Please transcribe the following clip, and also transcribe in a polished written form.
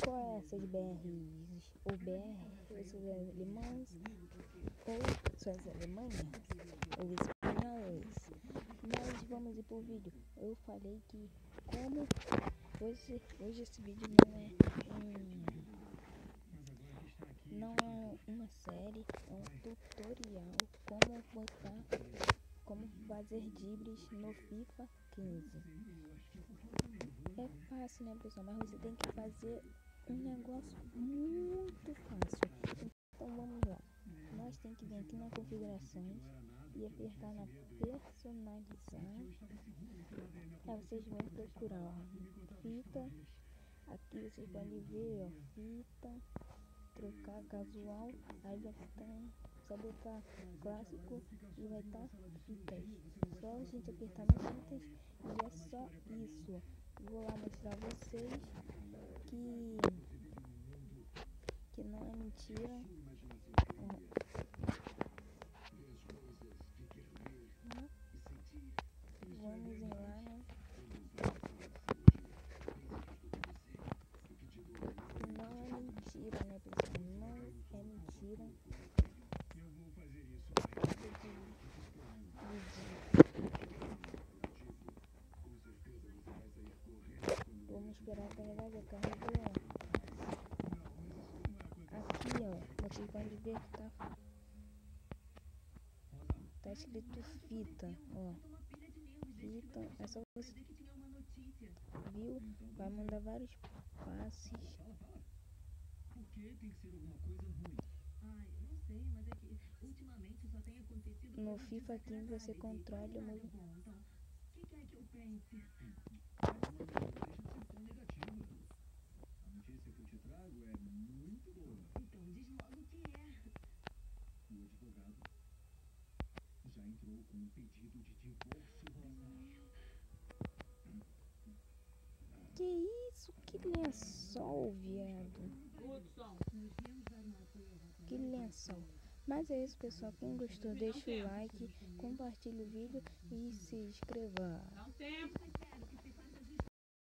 qual é essas BRs? Ou BR, esses alemães, ou são as alemanhas, ou espanhóis. Mas vamos ir pro vídeo. Eu falei que como hoje esse vídeo não é uma série, é um tutorial como fazer dribles no FIFA 15. É fácil, né, pessoal? Mas você tem que fazer um negócio muito fácil. Então vamos lá. Nós tem que vir aqui na configurações e apertar na personalizar. Aí vocês vão procurar, ó, fita. Aqui vocês podem ver, ó, fita, trocar casual. Aí vai estar, só botar clássico e vai estar fitas. Só a gente apertar nas fitas e é só isso. Vou lá mostrar a vocês que não é mentira. Vamos ir lá, né? Não é mentira, né, pessoal? Não é mentira. Vamos esperar carregar, já carregou, ó. Aqui, ó, vocês podem ver que tá escrito fita, ó. Fita, é só você, viu? Vai mandar vários passes. No FIFA 15 você controla o movimento. Que isso? Que lençol, viado. Que lençol. Mas é isso, pessoal. Quem gostou, deixa o like, compartilha o vídeo e se inscreva.